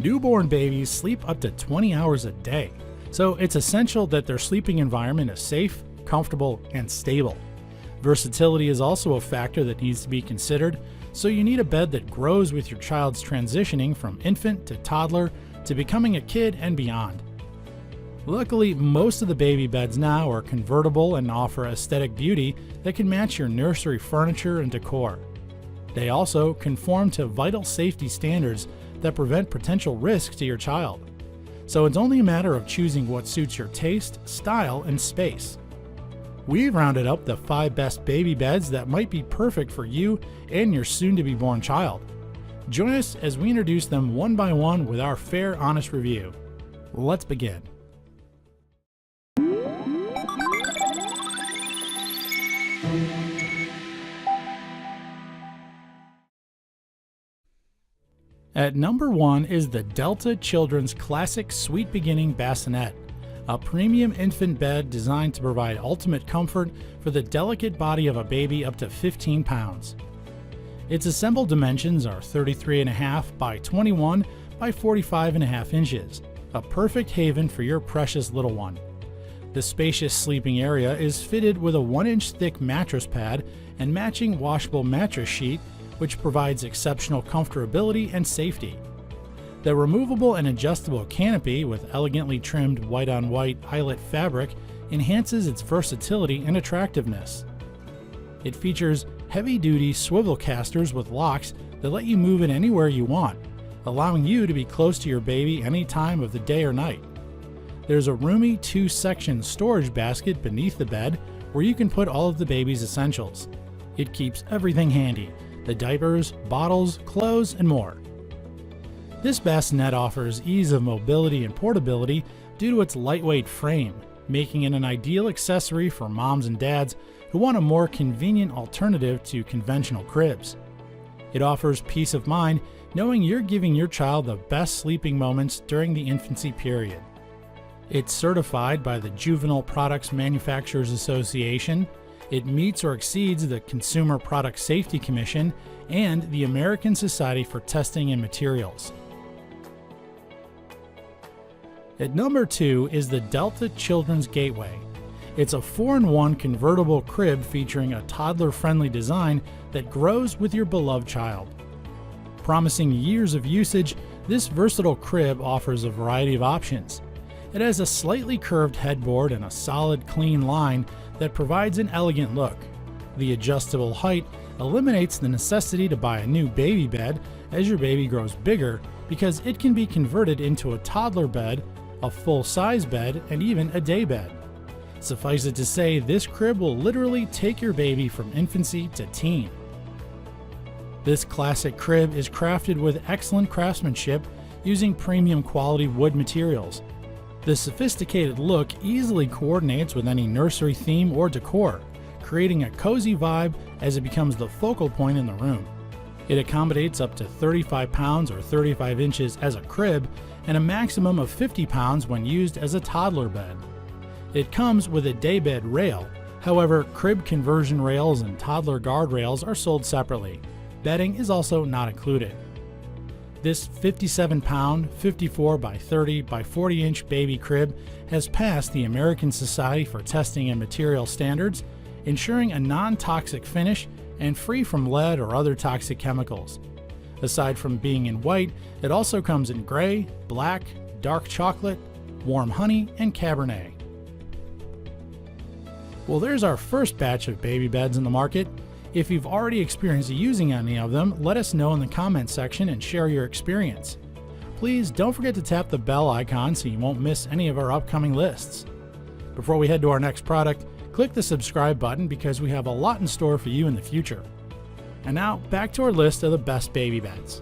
Newborn babies sleep up to 20 hours a day, so it's essential that their sleeping environment is safe, comfortable, and stable. Versatility is also a factor that needs to be considered, so you need a bed that grows with your child's transitioning from infant to toddler to becoming a kid and beyond. Luckily, most of the baby beds now are convertible and offer aesthetic beauty that can match your nursery furniture and decor. They also conform to vital safety standards that prevent potential risk to your child. So it's only a matter of choosing what suits your taste, style, and space. We've rounded up the 5 best baby beds that might be perfect for you and your soon-to-be-born child. Join us as we introduce them one by one with our fair, honest review. Let's begin. At number 1 is the Delta Children's Classic Sweet Beginning Bassinet, a premium infant bed designed to provide ultimate comfort for the delicate body of a baby up to 15 pounds. Its assembled dimensions are 33.5 by 21 by 45.5 inches, a perfect haven for your precious little one. The spacious sleeping area is fitted with a 1-inch thick mattress pad and matching washable mattress sheet, which provides exceptional comfortability and safety. The removable and adjustable canopy with elegantly trimmed white-on-white eyelet fabric enhances its versatility and attractiveness. It features heavy-duty swivel casters with locks that let you move it anywhere you want, allowing you to be close to your baby any time of the day or night. There's a roomy 2-section storage basket beneath the bed where you can put all of the baby's essentials. It keeps everything handy: the diapers, bottles, clothes, and more. This bassinet offers ease of mobility and portability due to its lightweight frame, making it an ideal accessory for moms and dads who want a more convenient alternative to conventional cribs. It offers peace of mind knowing you're giving your child the best sleeping moments during the infancy period. It's certified by the Juvenile Products Manufacturers Association. It meets or exceeds the Consumer Product Safety Commission and the American Society for Testing and Materials. At number 2 is the Delta Children's Gateway. It's a 4-in-1 convertible crib featuring a toddler-friendly design that grows with your beloved child. Promising years of usage, this versatile crib offers a variety of options. It has a slightly curved headboard and a solid, clean line that provides an elegant look. The adjustable height eliminates the necessity to buy a new baby bed as your baby grows bigger, because it can be converted into a toddler bed, a full-size bed, and even a day bed. Suffice it to say, this crib will literally take your baby from infancy to teen. This classic crib is crafted with excellent craftsmanship using premium quality wood materials. The sophisticated look easily coordinates with any nursery theme or decor, creating a cozy vibe as it becomes the focal point in the room. It accommodates up to 35 pounds or 35 inches as a crib and a maximum of 50 pounds when used as a toddler bed. It comes with a daybed rail. However, crib conversion rails and toddler guardrails are sold separately. Bedding is also not included. This 57-pound, 54 by 30 by 40-inch baby crib has passed the American Society for Testing and Materials standards, ensuring a non-toxic finish and free from lead or other toxic chemicals. Aside from being in white, it also comes in gray, black, dark chocolate, warm honey, and Cabernet. Well, there's our first batch of baby beds in the market. If you've already experienced using any of them, let us know in the comments section and share your experience. Please don't forget to tap the bell icon so you won't miss any of our upcoming lists. Before we head to our next product, click the subscribe button because we have a lot in store for you in the future. And now, back to our list of the best baby beds.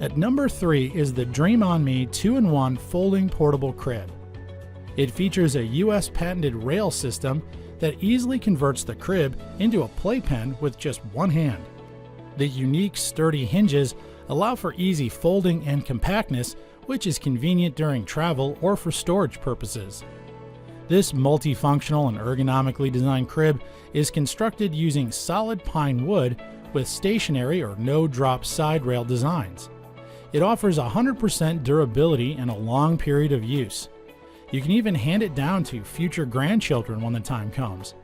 At number 3 is the Dream On Me 2-in-1 Folding Portable Crib. It features a US patented rail system that easily converts the crib into a playpen with just one hand. The unique, sturdy hinges allow for easy folding and compactness, which is convenient during travel or for storage purposes. This multifunctional and ergonomically designed crib is constructed using solid pine wood with stationary or no-drop side rail designs. It offers 100% durability and a long period of use. You can even hand it down to future grandchildren when the time comes.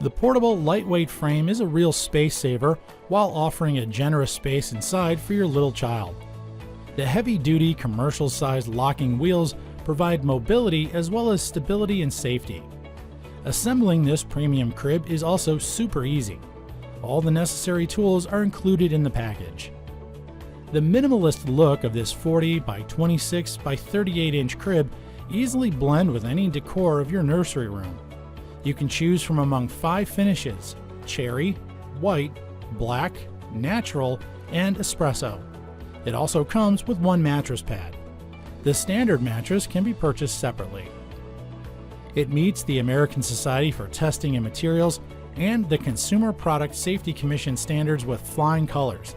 The portable, lightweight frame is a real space saver while offering a generous space inside for your little child. The heavy-duty, commercial-sized locking wheels provide mobility as well as stability and safety. Assembling this premium crib is also super easy. All the necessary tools are included in the package. The minimalist look of this 40 by 26 by 38 inch crib easily blend with any decor of your nursery room. You can choose from among 5 finishes: cherry, white, black, natural, and espresso. It also comes with 1 mattress pad. The standard mattress can be purchased separately. It meets the American Society for Testing and Materials and the Consumer Product Safety Commission standards with flying colors,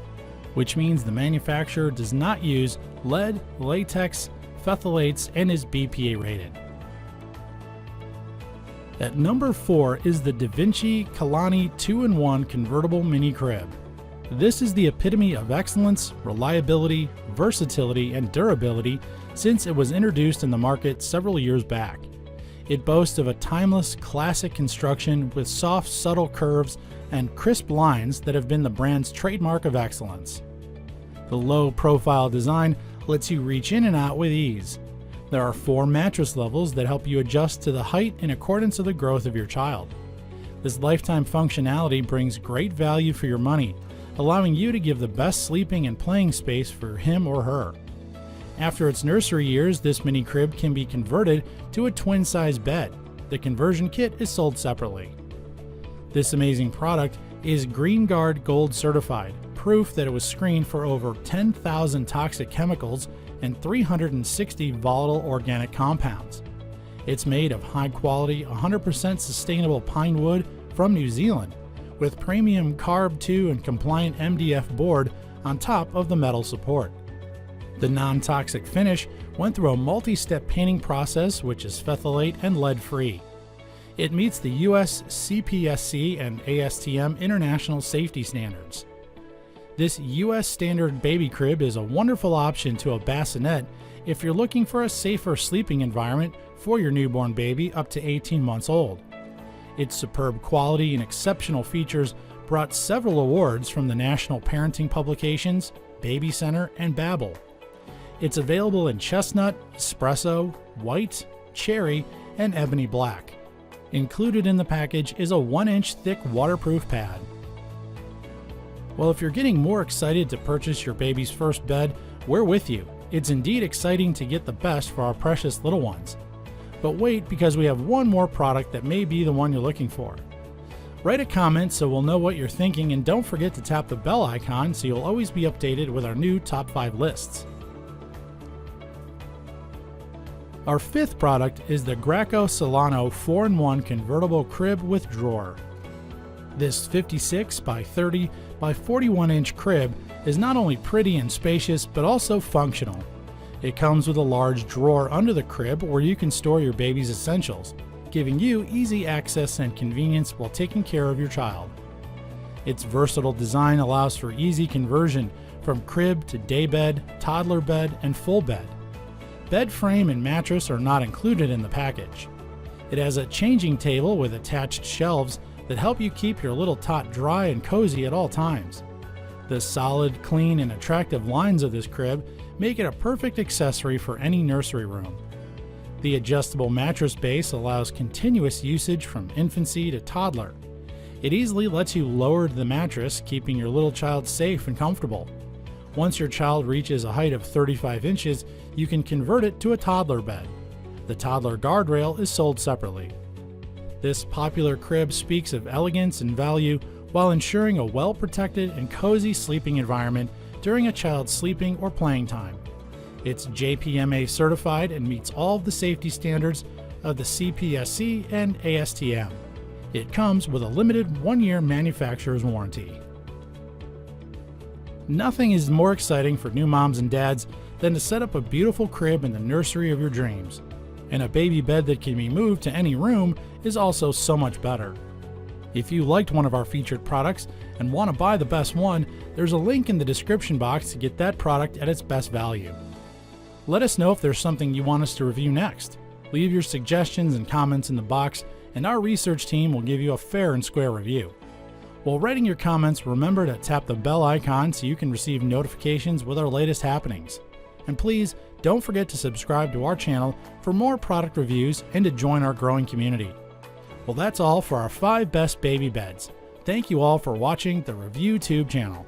which means the manufacturer does not use lead, latex, phthalates, and is BPA rated. At number 4 is the DaVinci Kalani 2-in-1 Convertible Mini Crib. This is the epitome of excellence, reliability, versatility, and durability since it was introduced in the market several years back. It boasts of a timeless, classic construction with soft, subtle curves and crisp lines that have been the brand's trademark of excellence. The low-profile design lets you reach in and out with ease. There are 4 mattress levels that help you adjust to the height in accordance with the growth of your child. This lifetime functionality brings great value for your money, allowing you to give the best sleeping and playing space for him or her. After its nursery years, this mini crib can be converted to a twin-size bed. The conversion kit is sold separately. This amazing product is Green Guard Gold certified, proof that it was screened for over 10,000 toxic chemicals and 360 volatile organic compounds. It's made of high-quality, 100% sustainable pine wood from New Zealand, with premium CARB2 and compliant MDF board on top of the metal support. The non-toxic finish went through a multi-step painting process which is phthalate and lead-free. It meets the US CPSC and ASTM international safety standards. This US standard baby crib is a wonderful option to a bassinet if you're looking for a safer sleeping environment for your newborn baby up to 18 months old. Its superb quality and exceptional features brought several awards from the national parenting publications, Baby Center, and Babel. It's available in chestnut, espresso, white, cherry, and ebony black. Included in the package is a 1-inch thick waterproof pad. Well, if you're getting more excited to purchase your baby's first bed, we're with you. It's indeed exciting to get the best for our precious little ones. But wait, because we have one more product that may be the one you're looking for. Write a comment so we'll know what you're thinking, and don't forget to tap the bell icon so you'll always be updated with our new top 5 lists. Our 5th product is the Graco Solano 4-in-1 Convertible Crib with Drawer. This 56 by 30 by 41 inch crib is not only pretty and spacious but also functional. It comes with a large drawer under the crib where you can store your baby's essentials, giving you easy access and convenience while taking care of your child. Its versatile design allows for easy conversion from crib to daybed, toddler bed, and full bed. Bed frame and mattress are not included in the package. It has a changing table with attached shelves that help you keep your little tot dry and cozy at all times. The solid, clean, and attractive lines of this crib make it a perfect accessory for any nursery room. The adjustable mattress base allows continuous usage from infancy to toddler. It easily lets you lower the mattress, keeping your little child safe and comfortable. Once your child reaches a height of 35 inches, you can convert it to a toddler bed. The toddler guardrail is sold separately. This popular crib speaks of elegance and value while ensuring a well-protected and cozy sleeping environment during a child's sleeping or playing time. It's JPMA certified and meets all of the safety standards of the CPSC and ASTM. It comes with a limited 1-year manufacturer's warranty. Nothing is more exciting for new moms and dads than to set up a beautiful crib in the nursery of your dreams. And a baby bed that can be moved to any room is also so much better. If you liked one of our featured products and want to buy the best one, there's a link in the description box to get that product at its best value. Let us know if there's something you want us to review next. Leave your suggestions and comments in the box, and our research team will give you a fair and square review. While writing your comments, remember to tap the bell icon so you can receive notifications with our latest happenings. And please, don't forget to subscribe to our channel for more product reviews and to join our growing community. Well, that's all for our 5 best baby beds. Thank you all for watching the ReviewTube channel.